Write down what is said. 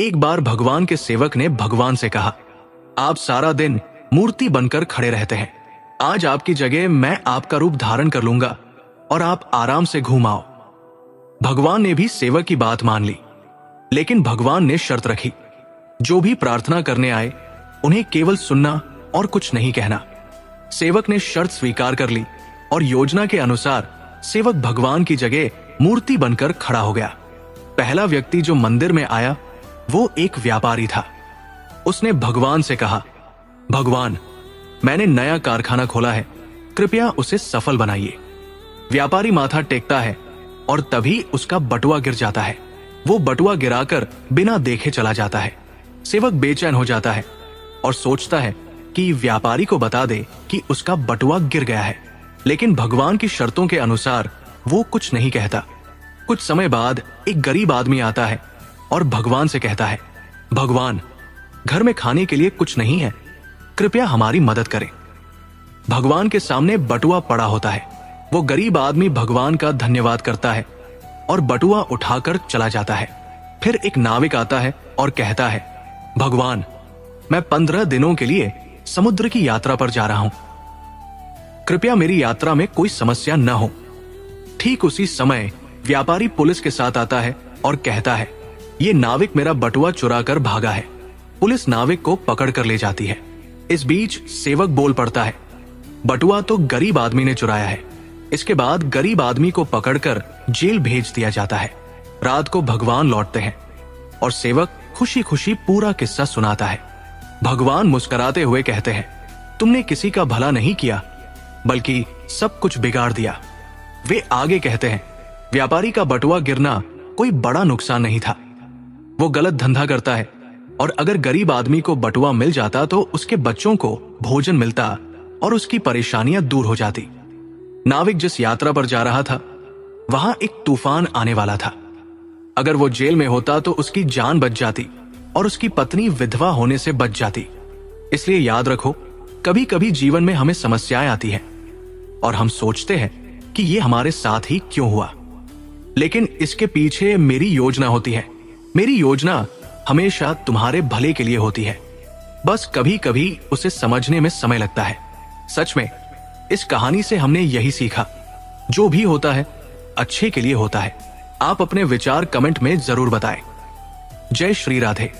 एक बार भगवान के सेवक ने भगवान से कहा, आप सारा दिन मूर्ति बनकर खड़े रहते हैं, आज आपकी जगह मैं आपका रूप धारण कर लूंगा और आप आराम से घूम आओ। भगवान ने भी सेवक की बात मान ली, लेकिन भगवान ने शर्त रखी, जो भी प्रार्थना करने आए उन्हें केवल सुनना और कुछ नहीं कहना। सेवक ने शर्त स्वीकार कर ली और योजना के अनुसार सेवक भगवान की जगह मूर्ति बनकर खड़ा हो गया। पहला व्यक्ति जो मंदिर में आया वो एक व्यापारी था। उसने भगवान से कहा, भगवान, मैंने नया कारखाना खोला है, कृपया उसे सफल बनाइए। व्यापारी माथा टेकता है और तभी उसका बटुआ गिर जाता है। वो बटुआ गिराकर बिना देखे चला जाता है। सेवक बेचैन हो जाता है और सोचता है कि व्यापारी को बता दे कि उसका बटुआ गिर गया है, लेकिन भगवान की शर्तों के अनुसार वो कुछ नहीं कहता। कुछ समय बाद एक गरीब आदमी आता है और भगवान से कहता है, भगवान, घर में खाने के लिए कुछ नहीं है, कृपया हमारी मदद करें। भगवान के सामने बटुआ पड़ा होता है। वो गरीब आदमी भगवान का धन्यवाद करता है और बटुआ उठाकर चला जाता है। फिर एक नाविक आता है और कहता है, भगवान, मैं 15 दिनों के लिए समुद्र की यात्रा पर जा रहा हूं, कृपया मेरी यात्रा में कोई समस्या न हो। ठीक उसी समय व्यापारी पुलिस के साथ आता है और कहता है, ये नाविक मेरा बटुआ चुरा कर भागा है। पुलिस नाविक को पकड़ कर ले जाती है। इस बीच सेवक बोल पड़ता है, बटुआ तो गरीब आदमी ने चुराया है। इसके बाद गरीब आदमी को पकड़कर जेल भेज दिया जाता है। रात को भगवान लौटते हैं और सेवक खुशी खुशी पूरा किस्सा सुनाता है। भगवान मुस्कुराते हुए कहते हैं, तुमने किसी का भला नहीं किया, बल्कि सब कुछ बिगाड़ दिया। वे आगे कहते हैं, व्यापारी का बटुआ गिरना कोई बड़ा नुकसान नहीं था। वो गलत धंधा करता है और अगर गरीब आदमी को बटुआ मिल जाता तो उसके बच्चों को भोजन मिलता और उसकी परेशानियां दूर हो जाती। नाविक जिस यात्रा पर जा रहा था वहां एक तूफान आने वाला था। अगर वो जेल में होता तो उसकी जान बच जाती और उसकी पत्नी विधवा होने से बच जाती। इसलिए याद रखो, कभी कभी जीवन में हमें समस्याएं आती हैं और हम सोचते हैं कि ये हमारे साथ ही क्यों हुआ, लेकिन इसके पीछे मेरी योजना होती है। मेरी योजना हमेशा तुम्हारे भले के लिए होती है, बस कभी कभी उसे समझने में समय लगता है। सच में इस कहानी से हमने यही सीखा, जो भी होता है अच्छे के लिए होता है। आप अपने विचार कमेंट में जरूर बताएं। जय श्री राधे।